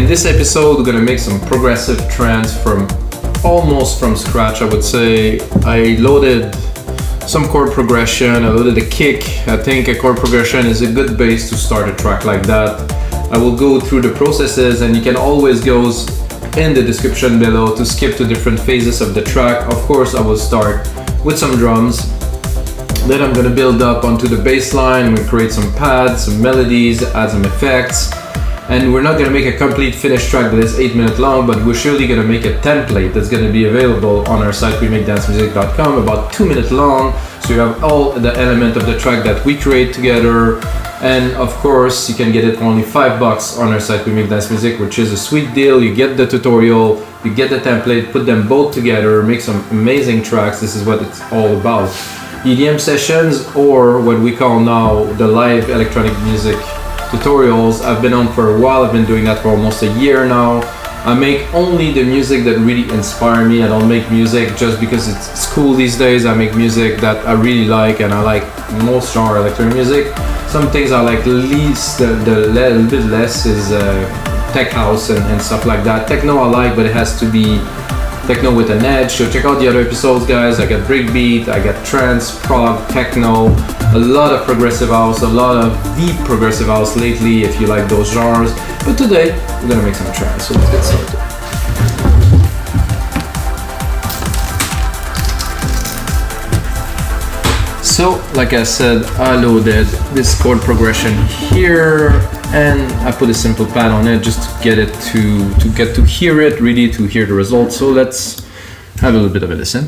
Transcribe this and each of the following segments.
In this episode, we're gonna make some progressive trance from almost from scratch, I would say. I loaded some chord progression, I loaded a kick. I think a chord progression is a good base to start a track like that. I will go through the processes, and you can always go in the description below to skip to different phases of the track. Of course, I will start with some drums. Then I'm gonna build up onto the bass line. I'm gonna create some pads, some melodies, add some effects. And we're not gonna make a complete finished track that is 8 minutes long, but we're surely gonna make a template that's gonna be available on our site, wemakedancemusic.com, about 2 minutes long. So you have all the element of the track that we create together. And of course, you can get it for only $5 on our site, We Make Dance Music, which is a sweet deal. You get the tutorial, you get the template, put them both together, make some amazing tracks. This is what it's all about. EDM sessions, or what we call now the live electronic music tutorials. I've been on for a while. I've been doing that for almost a year now. I make only the music that really inspire me. I don't make music just because it's cool these days. I make music that I really like, and I like most genre electronic music. Some things I like least, the little bit less is tech house and stuff like that. Techno I like, but it has to be techno with an edge. So check out the other episodes, guys. I got breakbeat, I got trance, prog, techno, a lot of progressive house, a lot of deep progressive house lately if you like those genres. But today we're gonna make some trance, so let's get started. So, like I said, I loaded this chord progression here, and I put a simple pad on it just to get it to hear it, really to hear the results. So let's have a little bit of a listen.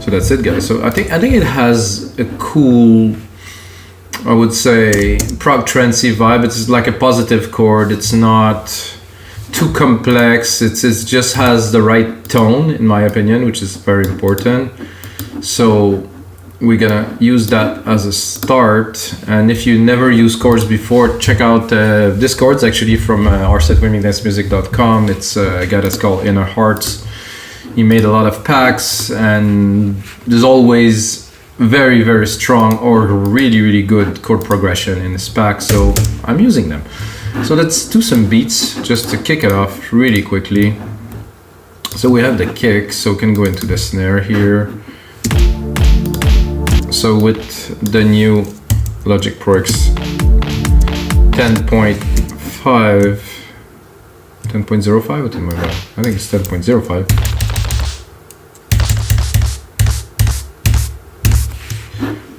So that's it, guys. So I think it has a cool, I would say, prog trancey vibe. It's like a positive chord. It's not too complex. It just has the right tone, in my opinion, which is very important. So we're gonna use that as a start. And if you never used chords before, check out this chords actually from our site, wemakedancemusic.com. It's a guy that's called Inner Hearts. He made a lot of packs, and there's always very, very strong or really, really good chord progression in this pack, so I'm using them. So let's do some beats just to kick it off really quickly. So we have the kick, so we can go into the snare here. So with the new Logic Pro X 10.5, 10.05, what am I about? I think it's 10.05.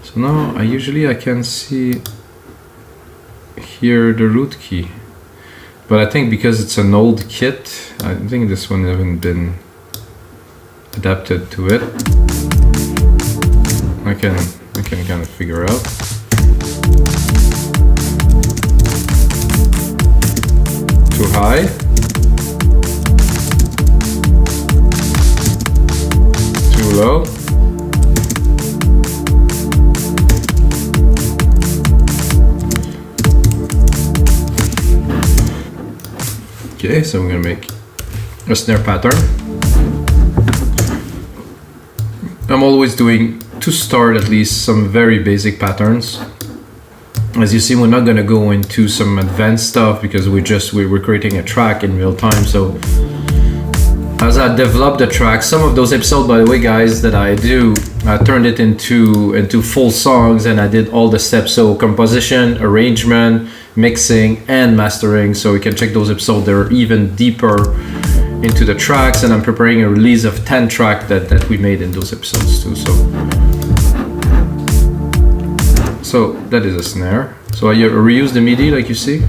So now I can see here the root key, but I think because it's an old kit, I think this one hasn't been adapted to it. I can kind of figure out. Too high. Too low. Okay, so I'm gonna make a snare pattern. I'm always doing, to start at least, some very basic patterns. As you see, we're not gonna go into some advanced stuff because we're creating a track in real time. So as I develop the track, some of those episodes, by the way, guys, that I do, I turned it into full songs, and I did all the steps. So composition, arrangement, mixing, and mastering. So you can check those episodes. They're even deeper into the tracks, and I'm preparing a release of 10 tracks that we made in those episodes too. So that is a snare. So I reuse the MIDI, like you see.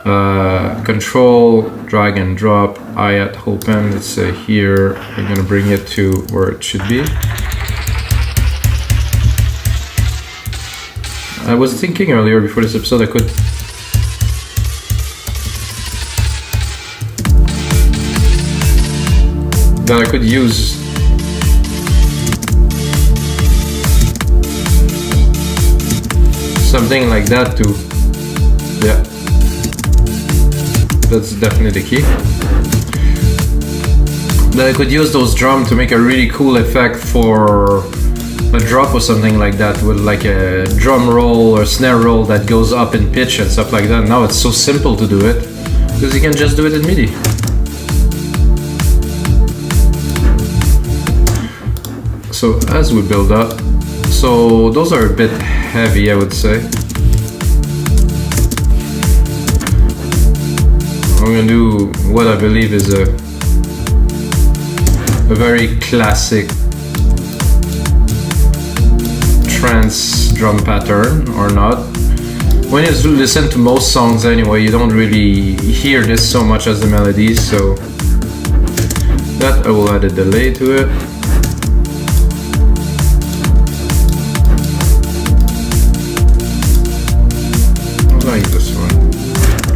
Control, drag and drop, hi-hat, open. Let's say here, I'm gonna bring it to where it should be. I was thinking earlier before this episode I could use something like that too. Yeah, that's definitely the key. that I could use those drums to make a really cool effect for a drop or something like that, with like a drum roll or snare roll that goes up in pitch and stuff like that. Now it's so simple to do it because you can just do it in MIDI. So as we build up, so those are a bit heavy, I would say. I'm gonna do what I believe is a very classic trance drum pattern, or not. When you listen to most songs anyway, you don't really hear this so much as the melodies, so that I will add a delay to it. I like this one.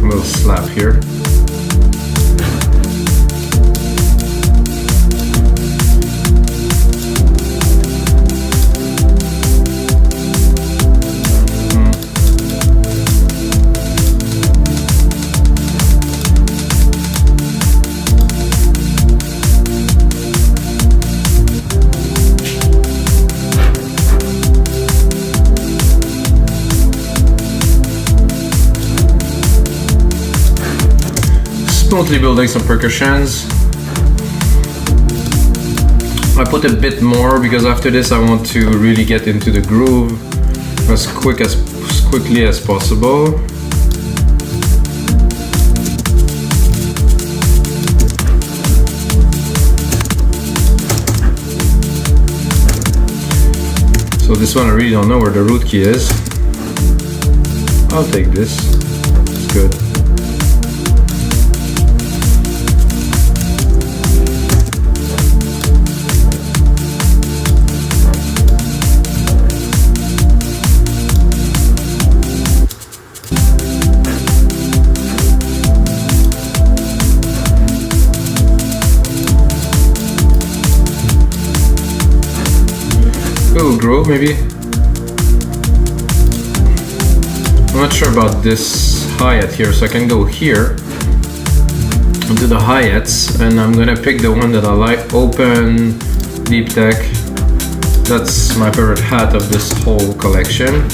A little slap here. Smoothly building some percussions. I put a bit more because after this I want to really get into the groove as quickly as possible. So this one I really don't know where the root key is. I'll take this. It's good. Groove maybe. I'm not sure about this hi-hat here, so I can go here and do the hi-hats, and I'm gonna pick the one that I like. Open Deep Tech. That's my favorite hat of this whole collection.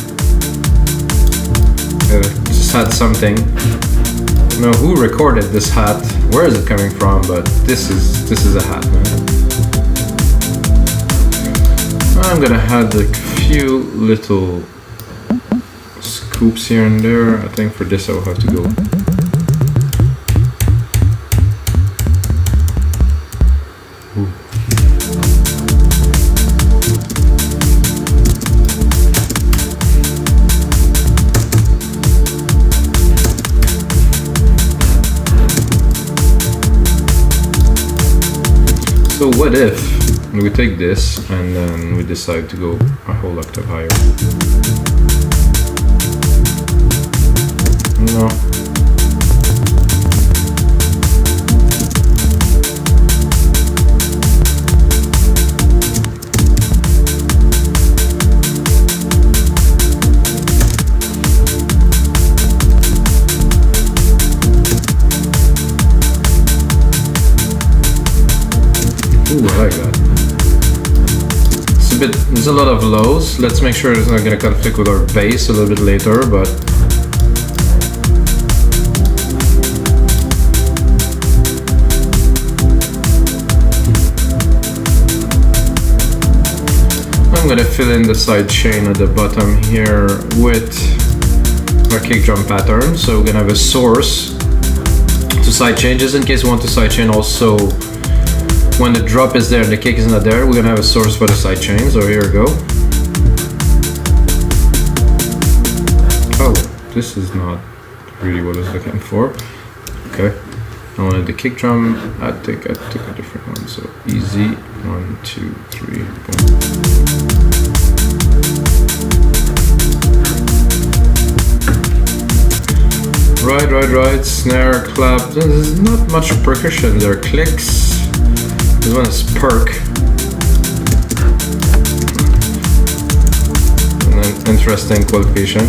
Just had something. I don't know who recorded this hat, where is it coming from, but this is a hat, man. I'm gonna add a few little scoops here and there. I think for this I will have to go. Ooh. So what if we take this and then we decide to go a whole octave higher? No. Ooh, I like that. There's a lot of lows. Let's make sure it's not going to conflict with our bass a little bit later, but I'm going to fill in the side chain at the bottom here with our kick drum pattern. So we're going to have a source to side chain, just in case we want to side chain also. When the drop is there and the kick is not there, we're gonna have a source for the side chain. So here we go. Oh, this is not really what I was looking for. Okay, I wanted the kick drum. I took a different one. So easy, 1, 2, 3, boom. Right. Snare, clap. There's not much percussion. There are clicks. This one is perk. An interesting qualification.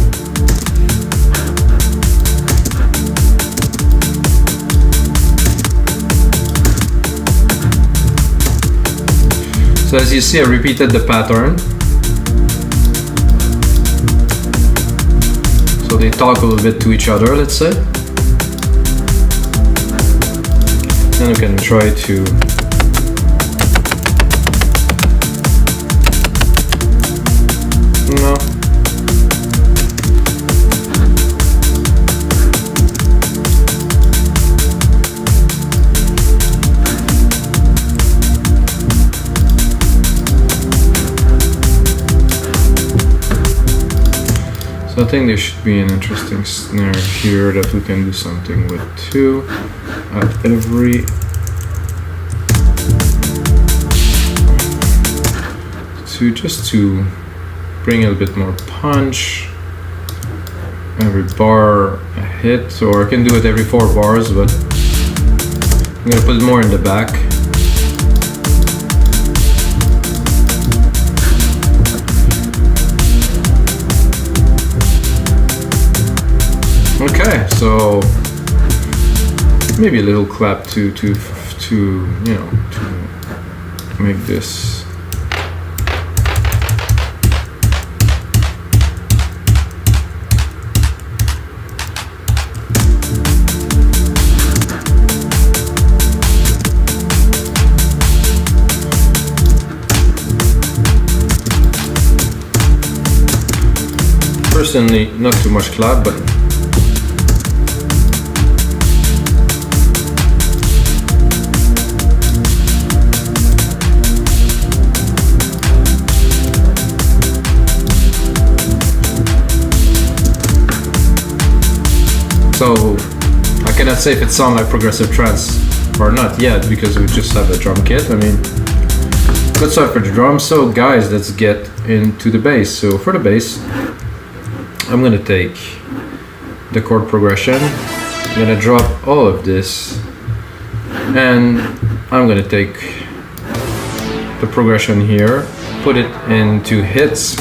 So as you see, I repeated the pattern. So they talk a little bit to each other, let's say. Then we can try to no. So I think there should be an interesting snare here that we can do something with too. At every just to bring a little bit more punch. Every bar a hit, or I can do it every 4 bars, but I'm gonna put it more in the back. Okay, so maybe a little clap to you know, to make this. Personally, not too much clap, but so I cannot say if it sounds like progressive trance or not yet, because we just have a drum kit. I mean, let's start for the drums. So guys, let's get into the bass. So for the bass, I'm gonna take the chord progression, I'm gonna drop all of this, and I'm gonna take the progression here, put it into hits,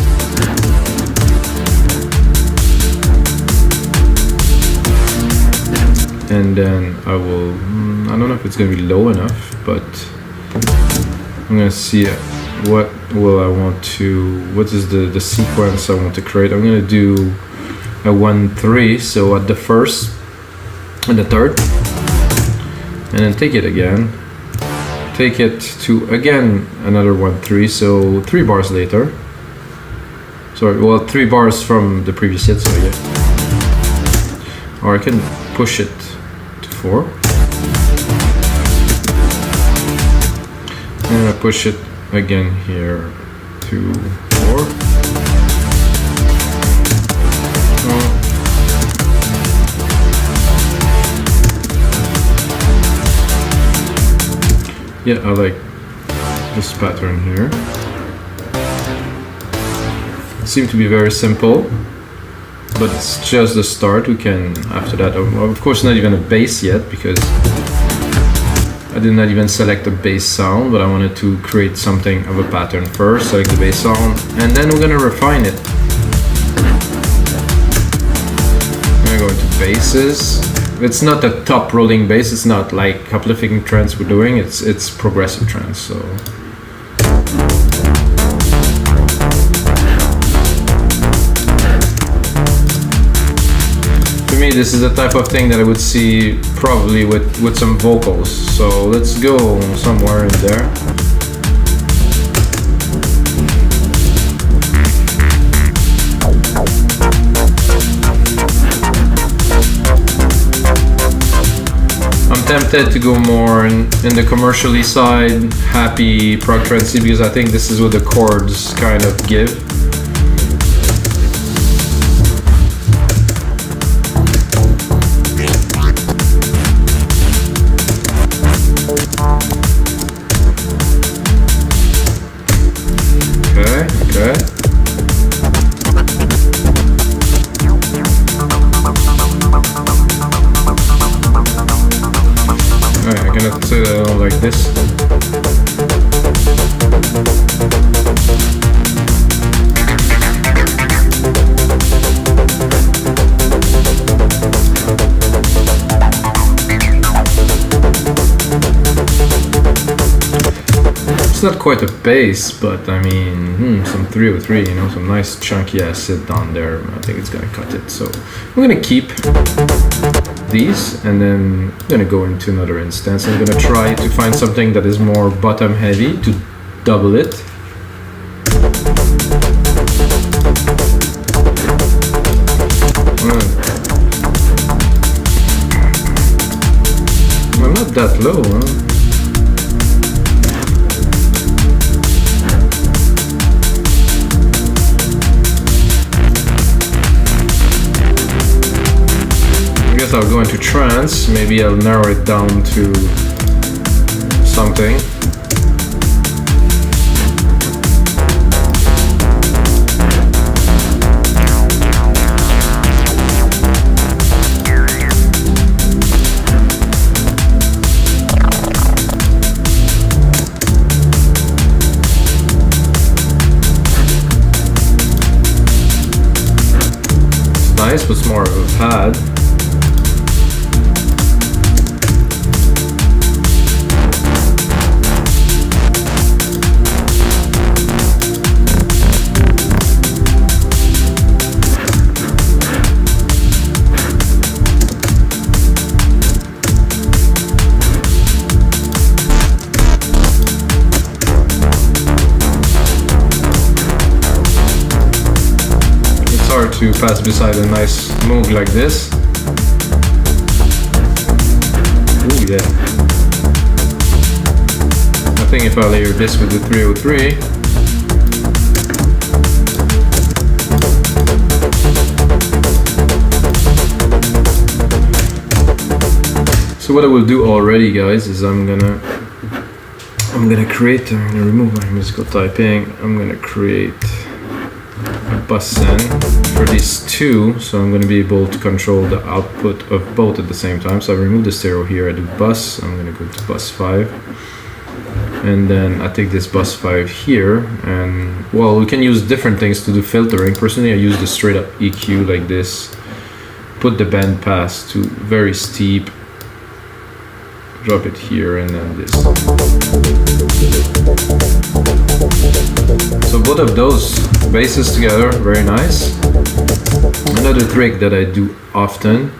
and then I will, I don't know if it's gonna be low enough, but I'm gonna see what will I want to, what is the sequence I want to create. I'm gonna do a 1-3, so at the first and the third, and then take it again, take it to again another 1-3, so 3 bars later. Sorry, well, 3 bars from the previous hit, so yeah. Or I can push it to 4, and I push it again here to 4. Yeah, I like this pattern here. It seems to be very simple, but it's just the start. We can, after that, of course not even a bass yet, because I did not even select a bass sound, but I wanted to create something of a pattern first, select the bass sound, and then we're gonna refine it. I'm gonna go into basses. It's not a top rolling bass, it's not like uplifting trance we're doing, it's progressive trance, so. For me, this is the type of thing that I would see probably with some vocals, so let's go somewhere in there. Tempted to go more in the commercially side, happy prog trancey, because I think this is what the chords kind of give. Okay. I cannot say that I don't like this. It's not quite a bass, but I mean, some 303, you know, some nice chunky acid down there. I think it's gonna cut it. So I'm gonna keep these, and then I'm gonna go into another instance. I'm gonna try to find something that is more bottom heavy to double it. I'm not that low, huh? I'll go into trance, maybe I'll narrow it down to something. It's nice, but it's more of a pad. To pass beside a nice Moog like this. Ooh, yeah. I think if I layer this with the 303, so what I will do already, guys, is I'm gonna create. I'm gonna remove my musical typing. I'm gonna create a bus send for these two, so I'm going to be able to control the output of both at the same time. So I remove the stereo here, I do bus, I'm going to go to bus 5, and then I take this bus 5 here, and well, we can use different things to do filtering. Personally, I use the straight up EQ like this, put the band pass to very steep, drop it here, and then this. So both of those basses together, very nice. Another trick that I do often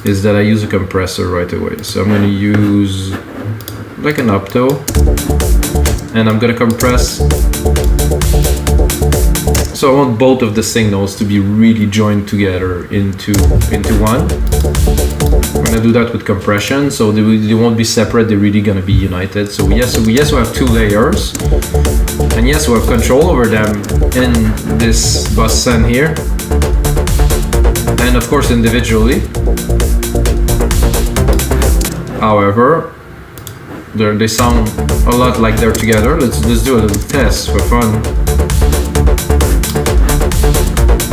is that I use a compressor right away. So I'm going to use like an opto, and I'm going to compress. So I want both of the signals to be really joined together into one. I'm going to do that with compression, so they won't be separate, they're really going to be united. So yes, we have two layers, and yes, we have control over them in this bus send here, and of course individually. However, they sound a lot like they're together. Let's do a little test for fun.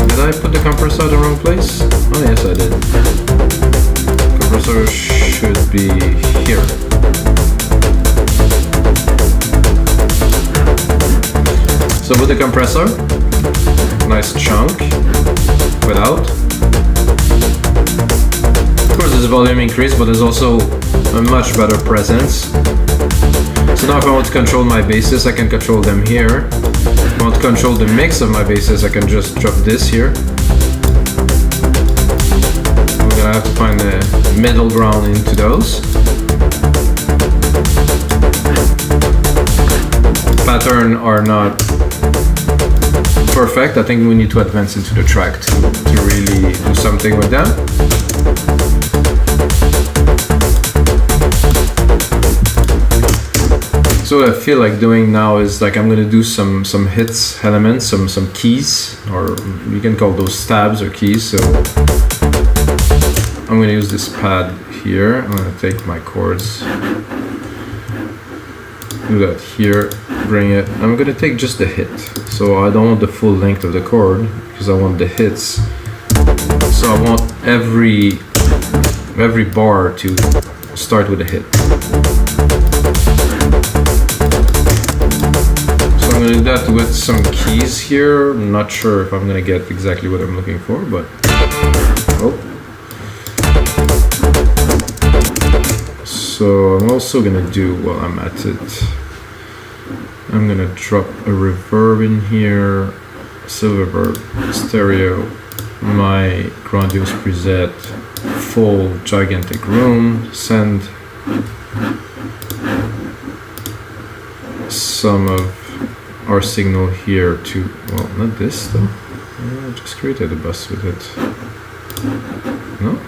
Did I put the compressor in the wrong place? Oh yes, I did. Compressor should be here. So with the compressor, nice chunk without. Of course there's a volume increase, but there's also a much better presence. So now if I want to control my basses, I can control them here. If I want to control the mix of my basses, I can just drop this here. I'm gonna have to find the middle ground into those. Pattern are not perfect. I think we need to advance into the track to really do something with them. So what I feel like doing now is like I'm gonna do some hits elements, some keys, or you can call those stabs or keys. So I'm gonna use this pad here. I'm gonna take my chords, do that here, bring it. I'm gonna take just the hit. So I don't want the full length of the chord because I want the hits. So I want every bar to start with a hit. I'm gonna do that with some keys here. I'm not sure if I'm gonna get exactly what I'm looking for, but oh. So I'm also gonna do, while I'm at it, I'm gonna drop a reverb in here, silver reverb, stereo, my grandiose preset, full gigantic room, send some of our signal here to, well, not this though, I just created a bus with it, no?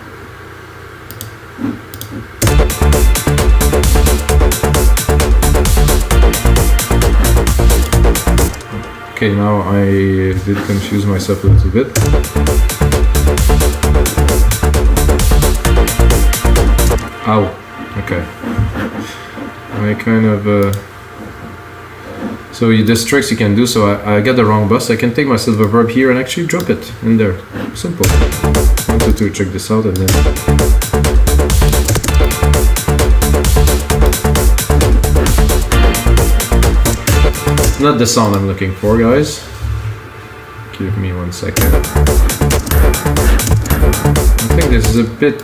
Okay, now I did confuse myself a little bit. Ow, okay. I kind of, so this tricks you can do, so I get the wrong bus, I can take my silver reverb here and actually drop it in there. Simple. I wanted to check this out and then... Not the sound I'm looking for, guys. Give me 1 second. I think this is a bit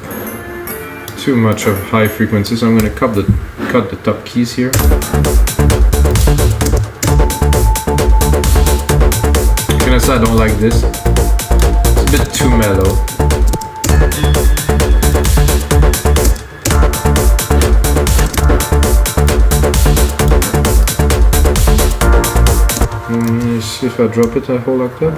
too much of high frequency, so I'm going to cut the top keys here. Can I say I don't like this? It's a bit too mellow. See if I drop it, I hold like that.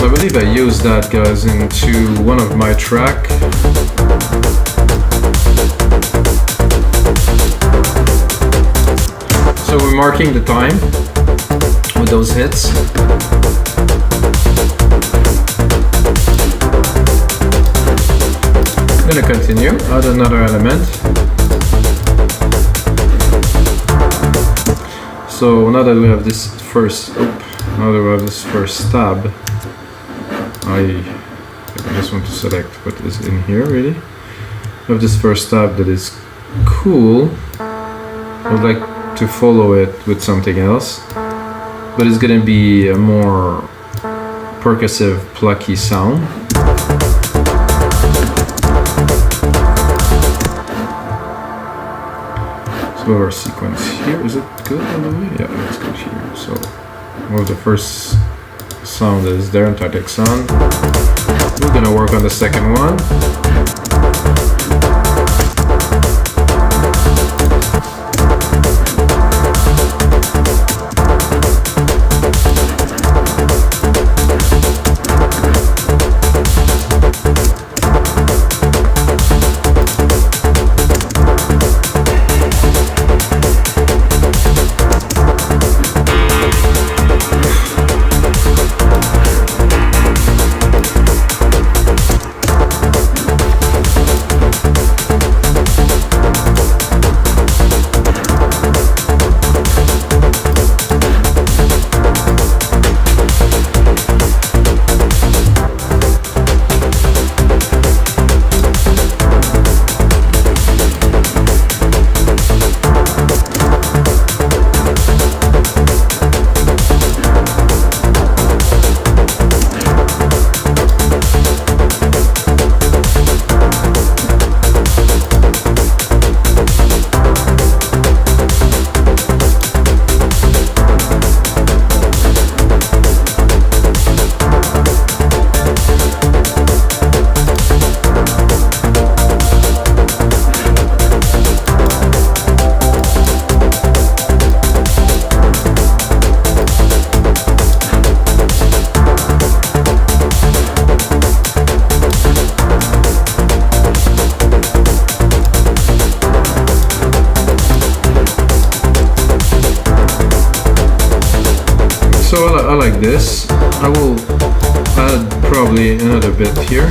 I believe I used that, guys, into one of my track. So we're marking the time with those hits. I'm gonna continue, add another element. So now that we have this first, now that we have this first stab, I just want to select what is in here, really. I have this first tab that is cool. I would like to follow it with something else, but it's gonna be a more percussive, plucky sound. So our sequence here, is it good by the way? Yeah, it's good here. So well, the first sound is there, Antarctic sound. We're gonna work on the second one. I like this. I will add probably another bit here.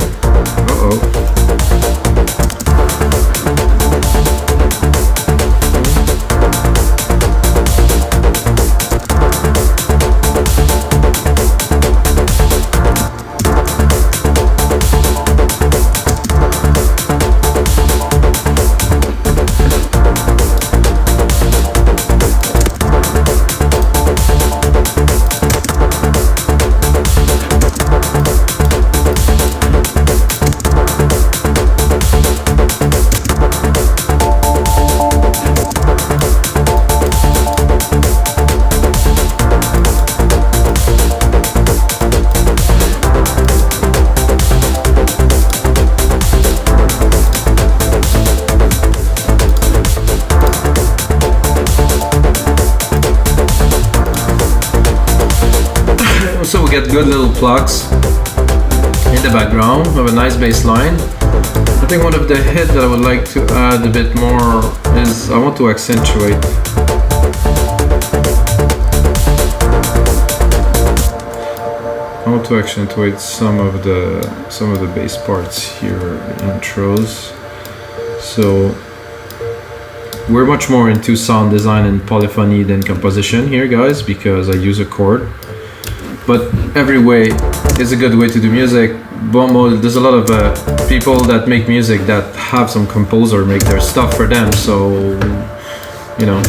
Also, we get good little plugs in the background. We have a nice bass line. I think one of the hits that I would like to add a bit more is I want to accentuate. I want to accentuate some of the bass parts here, intros. So we're much more into sound design and polyphony than composition here, guys, because I use a chord. But every way is a good way to do music. There's a lot of people that make music that have some composer make their stuff for them. So, you know,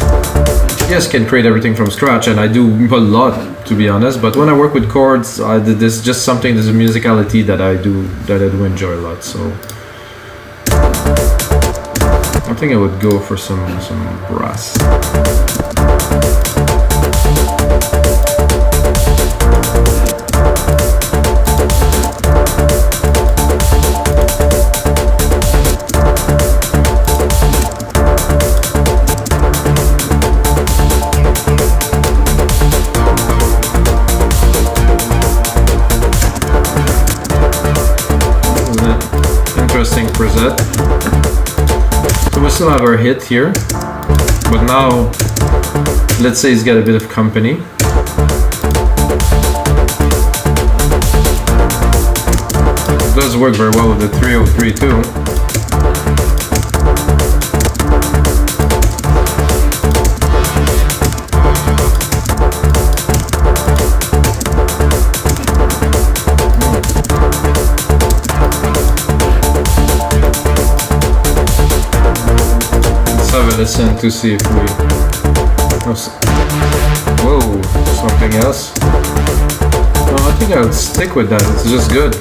yes, can create everything from scratch, and I do a lot, to be honest. But when I work with chords, there's just something, there's a musicality that I do enjoy a lot. So I think I would go for some brass. Interesting preset. So we still have our hit here, but now let's say it's got a bit of company. It does work very well with the 303 too. Listen to see if we... Whoa, something else? No, I think I'll stick with that, it's just good.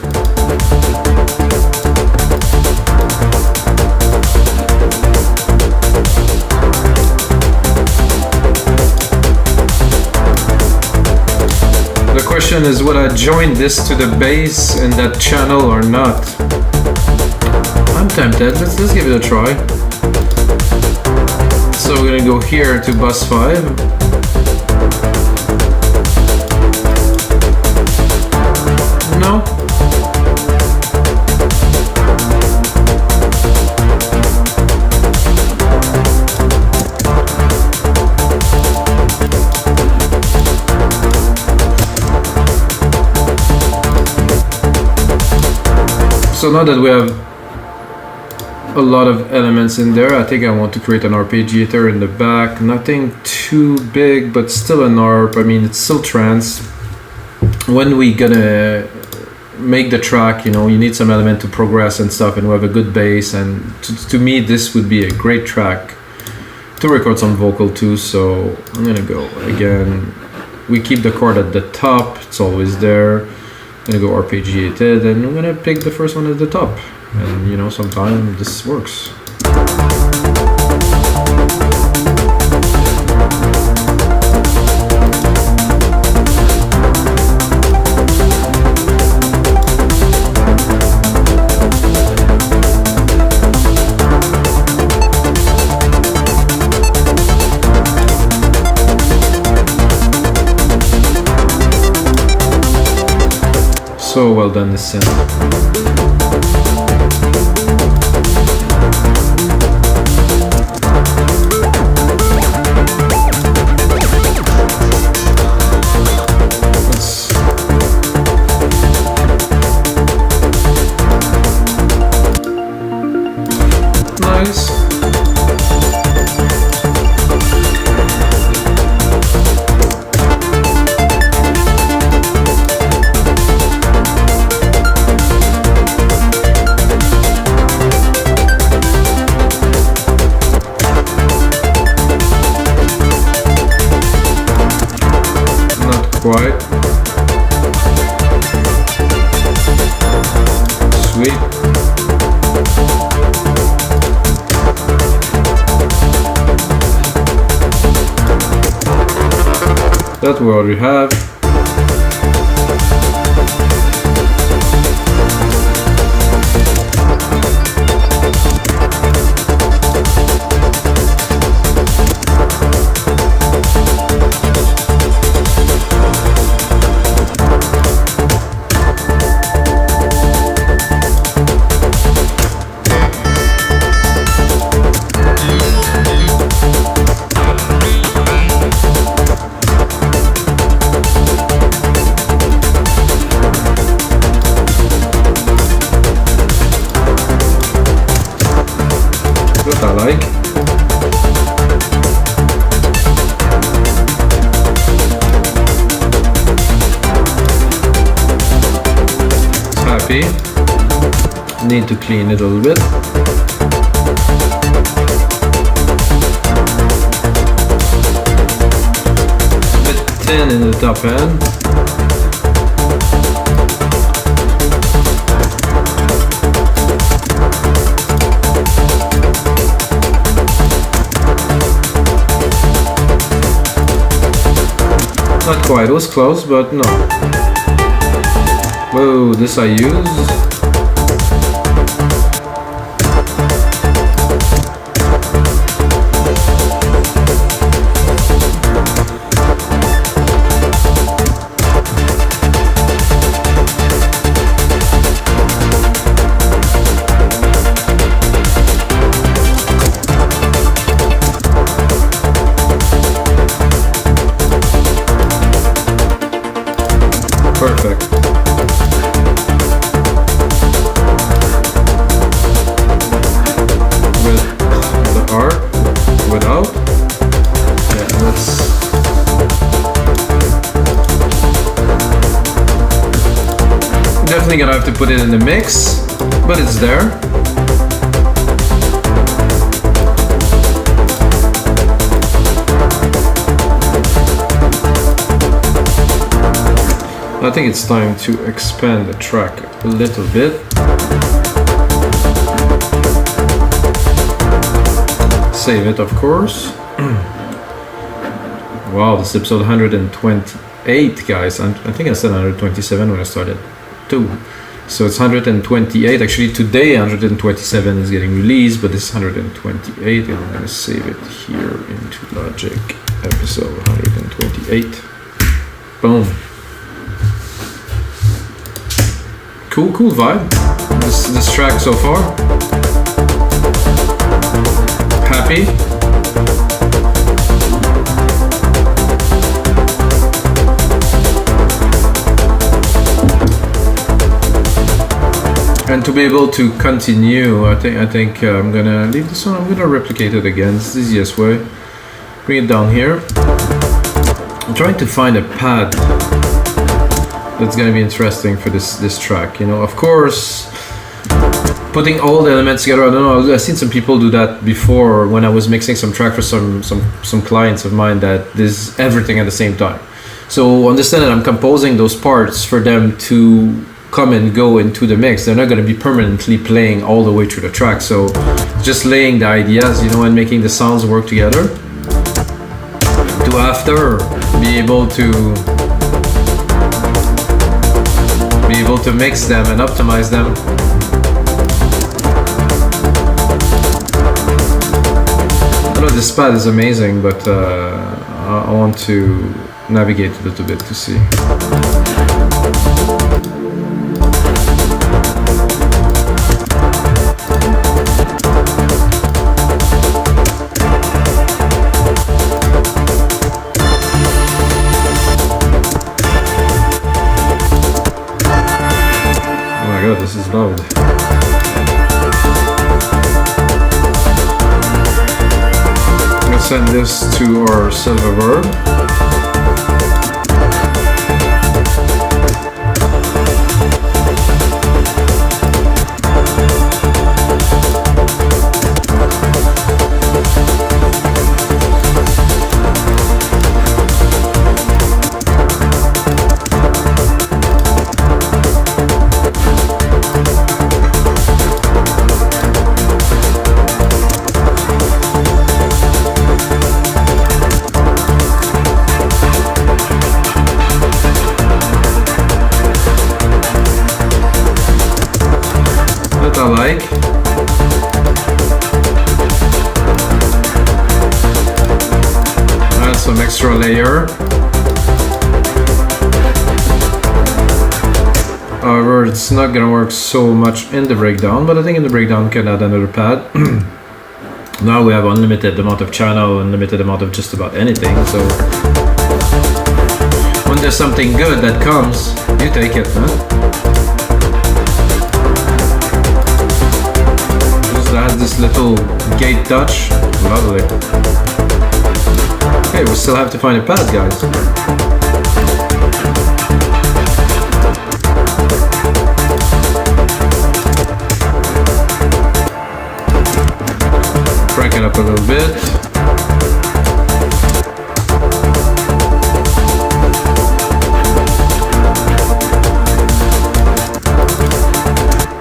The question is, would I join this to the bass in that channel or not? I'm tempted, let's give it a try. So we're gonna go here to bus 5. No. So now that we have a lot of elements in there, I think I want to create an arpeggiator in the back. Nothing too big, but still an arp. I mean, it's still trance. When we gonna make the track, you know, you need some element to progress and stuff, and we have a good bass, and to me this would be a great track to record some vocal too. So I'm gonna go again, we keep the chord at the top, it's always there. I'm gonna go arpeggiated, and I'm gonna pick the first one at the top. And you know, sometimes this works. So well done, this synth. Quite sweet. That's what we have. fluffy. Need to clean it a little bit. A bit thin in the top end. Not quite, it was close, but no. Whoa, this I use. Perfect. With the ARP, without. Yeah, let's. Definitely gonna have to put it in the mix, but it's there. I think it's time to expand the track a little bit. Save it, of course. Wow, this is episode 128, guys. I think I said 127 when I started too. So it's 128. Actually, today 127 is getting released, but this is 128, and I'm gonna save it here into Logic. Episode 128. Boom. Cool vibe. This track so far. Happy. And to be able to continue, I think I'm gonna leave this one. I'm gonna replicate it again. It's the easiest way. Bring it down here. I'm trying to find a pad that's gonna be interesting for this track. You know, of course, putting all the elements together. I don't know. I've seen some people do that before when I was mixing some track for some clients of mine that there's everything at the same time. So understand that I'm composing those parts for them to come and go into the mix. They're not gonna be permanently playing all the way through the track. So just laying the ideas, you know, and making the sounds work together to after be able to mix them and optimize them. I know this pad is amazing, but I want to navigate a little bit to see. This is loud. Let's send this to our silver verb. I like. Add some extra layer. However, it's not gonna work so much in the breakdown, but I think in the breakdown we can add another pad. Now we have unlimited amount of channel, unlimited amount of just about anything, so when there's something good that comes, you take it, huh? Has this little gate touch. Lovely. Okay, we still have to find a pad, guys. a little bit.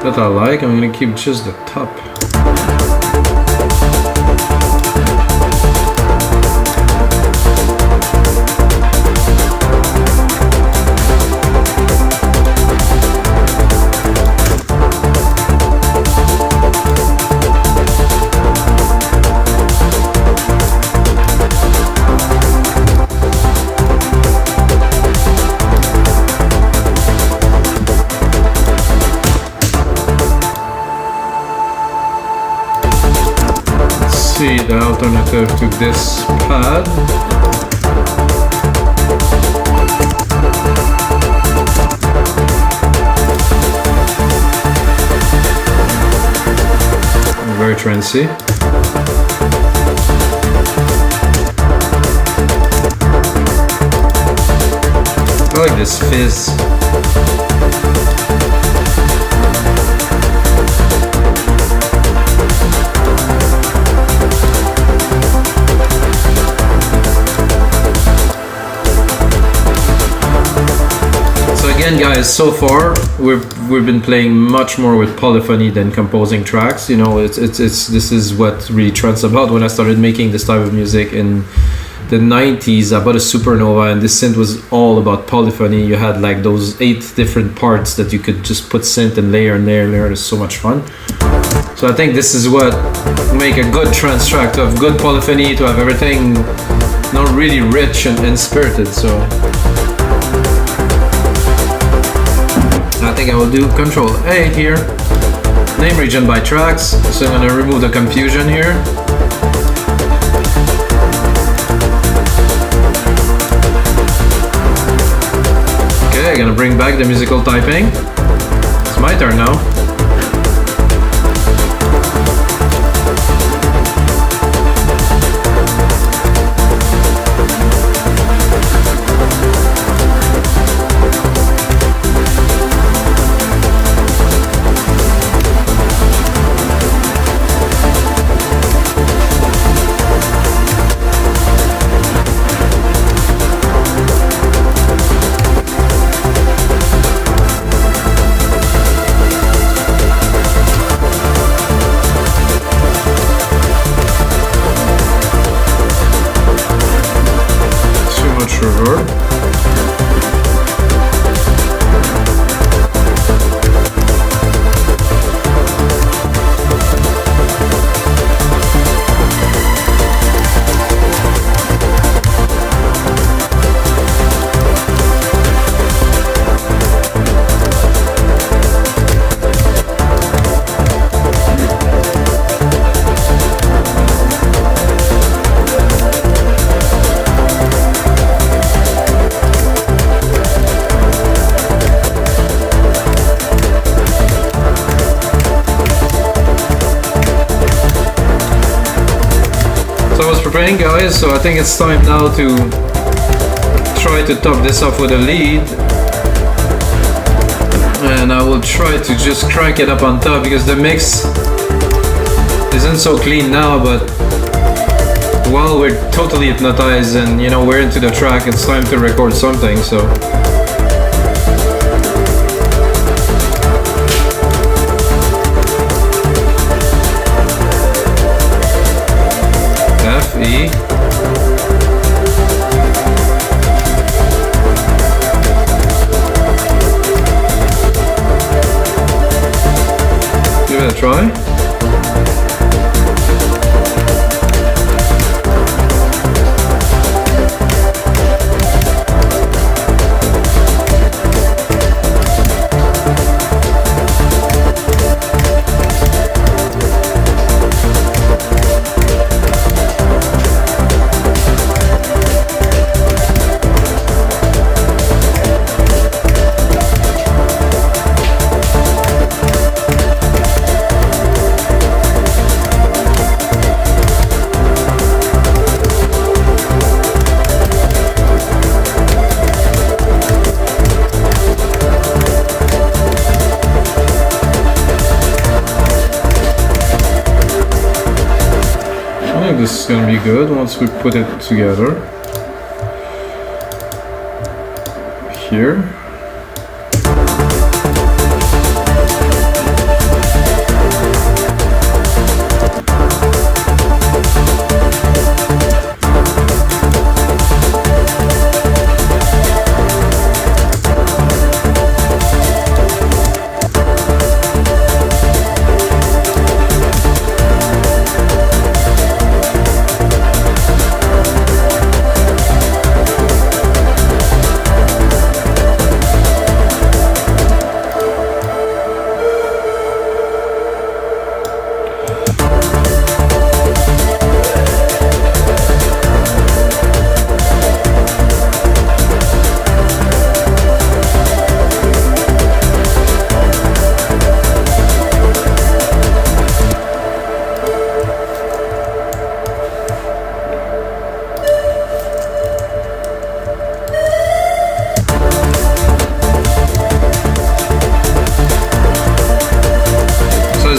That I like. I'm gonna keep just the top. See the alternative to this pad. Very trancey. I like this fizz. Again, guys, so far we've been playing much more with polyphony than composing tracks. You know, this is what really Trance about. When I started making this type of music in the 90s, I bought a Supernova, and this synth was all about polyphony. You had like those 8 different parts that you could just put synth and layer and layer and layer. It's so much fun. So I think this is what make a good trance track, to have good polyphony, to have everything not really rich and spirited. So I think I will do Control A here. Name region by tracks. So I'm gonna remove the confusion here. Okay, I'm gonna bring back the musical typing. It's my turn now. Preparing, guys, so I think it's time now to try to top this off with a lead, and I will try to just crank it up on top because the mix isn't so clean now, but while we're totally hypnotized and you know we're into the track, it's time to record something. So E. Give it a try. this is gonna be good once we put it together. Here.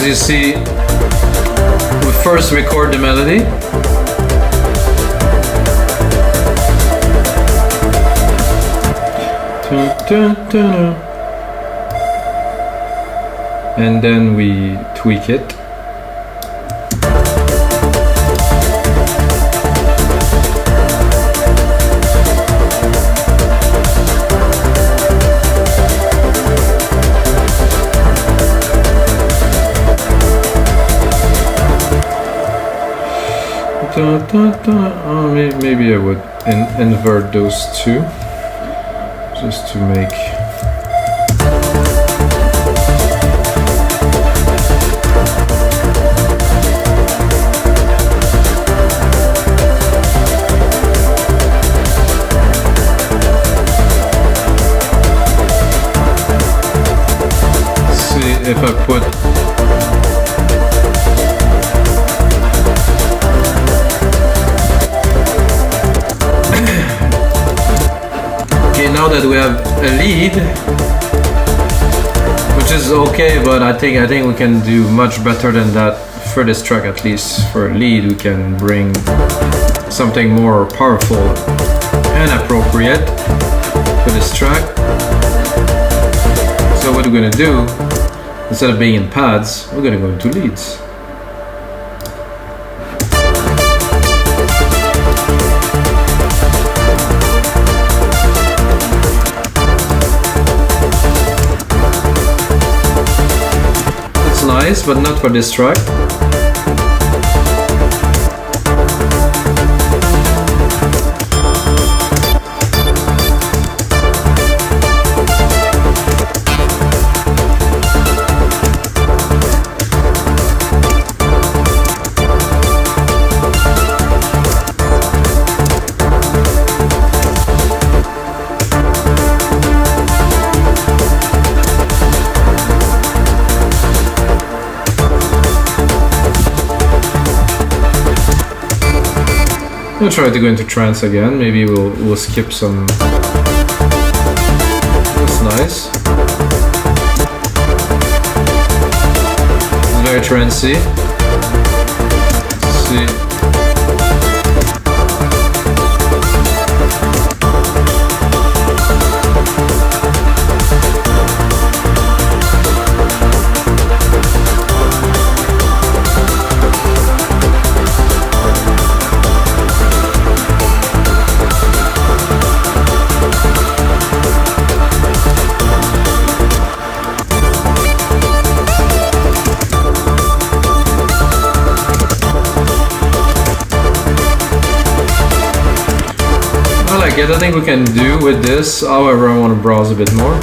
You see, we first record the melody, and then we tweak it. Maybe I would invert those two just to make see if I put now that we have a lead, which is okay, but I think we can do much better than that for this track. At least for a lead, we can bring something more powerful and appropriate for this track. So what we're gonna do, instead of being in pads, we're gonna go into leads. Nice, but not for this track. We'll try to go into trance again. Maybe we'll skip some. That's nice. It's very trancey. Let's see. I think we can do with this, however I want to browse a bit more.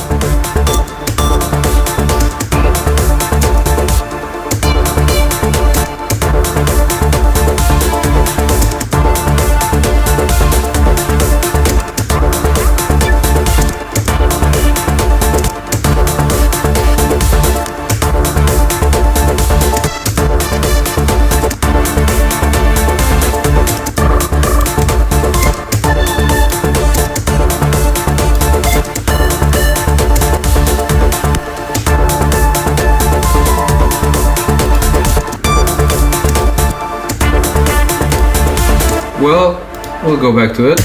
Well, we'll go back to it.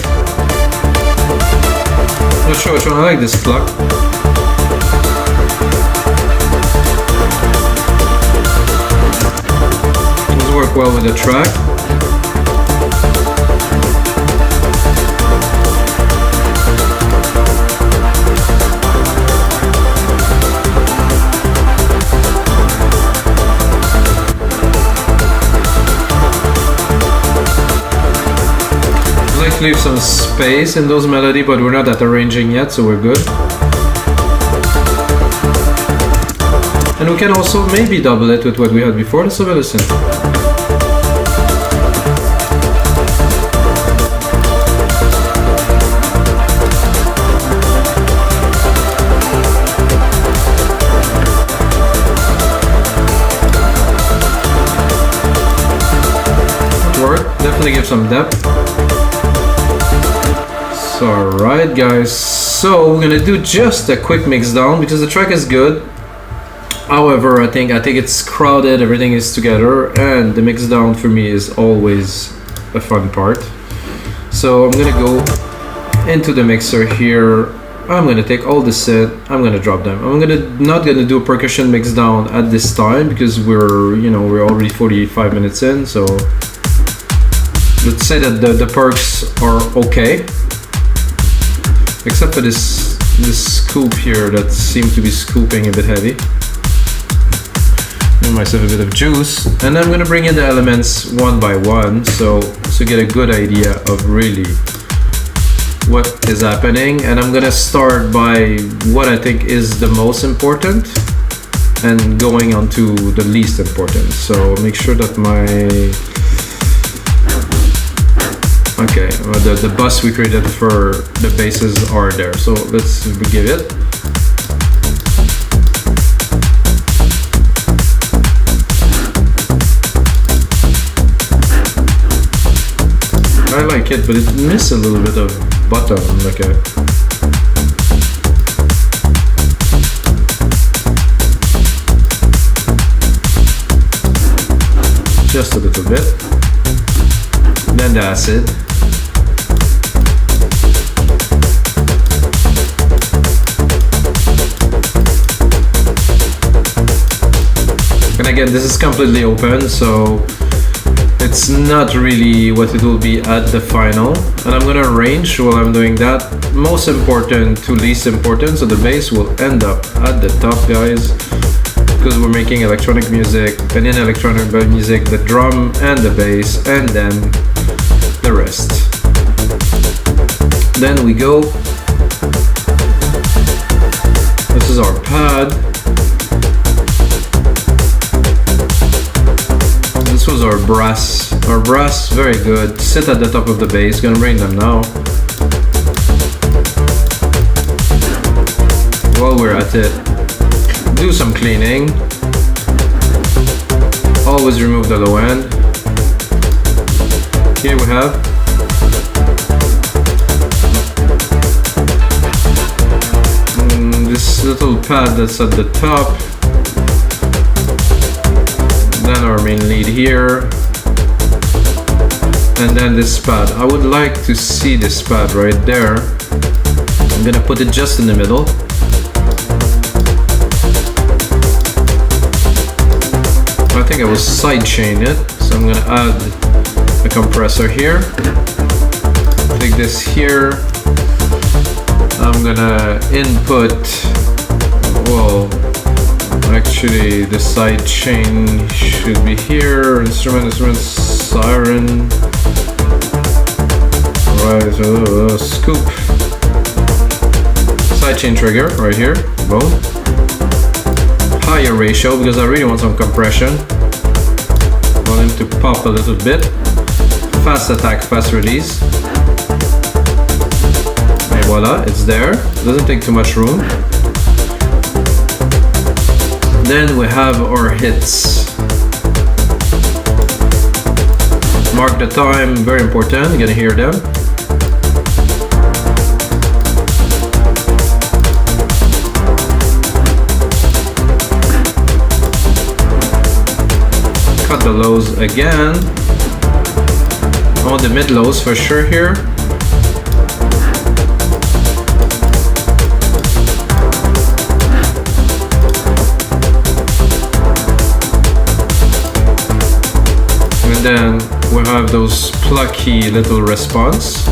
Not sure which one. I like this pluck. Does work well with the track. Leave some space in those melody, but we're not at arranging yet, so we're good. And we can also maybe double it with what we had before. Let's have a listen. Work, definitely give some depth. Alright guys, so we're gonna do just a quick mix down because the track is good. However, I think it's crowded, everything is together, and the mix down for me is always a fun part. So I'm gonna go into the mixer here. I'm gonna take all the set, I'm gonna drop them. I'm not gonna do a percussion mix down at this time because we're already 45 minutes in, so let's say that the perks are okay. Except for this scoop here that seems to be scooping a bit heavy. Give myself a bit of juice, and I'm gonna bring in the elements one by one, so get a good idea of really what is happening. And I'm gonna start by what I think is the most important, and going on to the least important. So make sure that okay, the bus we created for the basses are there. So let's give it. I like it, but it misses a little bit of bottom, like just a little bit. Then the acid. And again, this is completely open, so it's not really what it will be at the final. And I'm gonna arrange while I'm doing that, most important to least important, so the bass will end up at the top, guys, because we're making electronic music, and in electronic music, the drum and the bass, and then the rest. Then we go. This is our pad. This was our brass. Our brass, very good. Sit at the top of the bass. Gonna bring them now. While we're at it, do some cleaning. Always remove the low end. Here we have this little pad that's at the top. Then our main lead here, and then this pad. I would like to see this pad right there. I'm gonna put it just in the middle. I think I will sidechain it, so I'm gonna add a compressor here. Take this here. I'm gonna input, well, actually the side chain should be here. Instrument, siren. Alright, so scoop. Sidechain trigger right here. Boom. Higher ratio because I really want some compression. I want him to pop a little bit. Fast attack, fast release. And voila, it's there. Doesn't take too much room. Then we have our hits. Mark the time, very important. You're gonna hear them. Cut the lows again. I want the mid-lows for sure here. And then we have those plucky little response.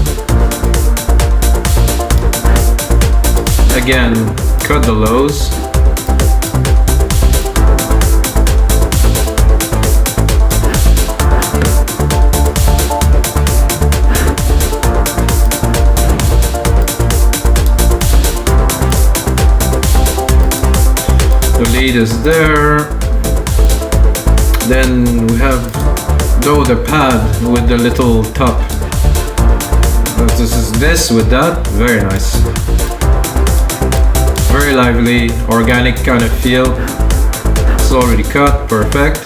Again, cut the lows. The lead is there. Then we have the pad with the little top. This is this with that. Very nice. Very lively, organic kind of feel. It's already cut, perfect.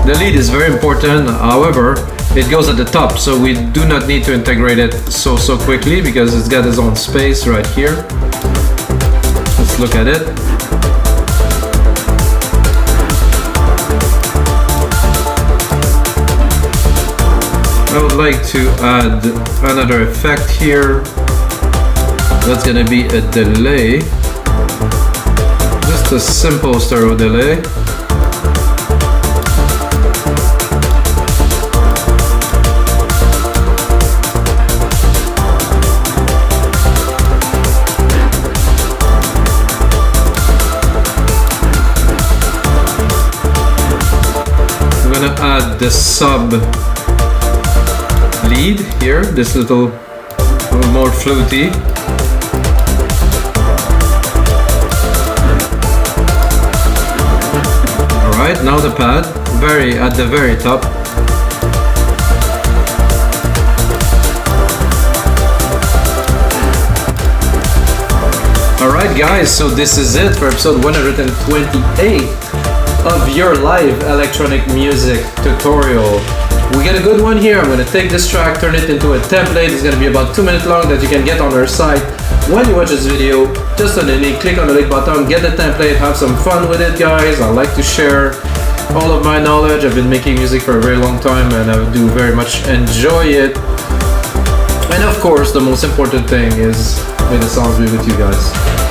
The lead is very important, however, it goes at the top, so we do not need to integrate it so quickly because it's got its own space right here. Let's look at it. I would like to add another effect here. That's gonna be a delay. Just a simple stereo delay. I'm gonna add the sub lead here, this little more fluty. Alright, now the pad, at the very top. Alright guys, so this is it for episode 128 of your live electronic music tutorial. We get a good one here. I'm going to take this track, turn it into a template. It's going to be about 2 minutes long that you can get on our site. When you watch this video, just underneath, click on the link button, get the template, have some fun with it, guys. I like to share all of my knowledge. I've been making music for a very long time and I do very much enjoy it. And of course, the most important thing is may the sounds be with you guys.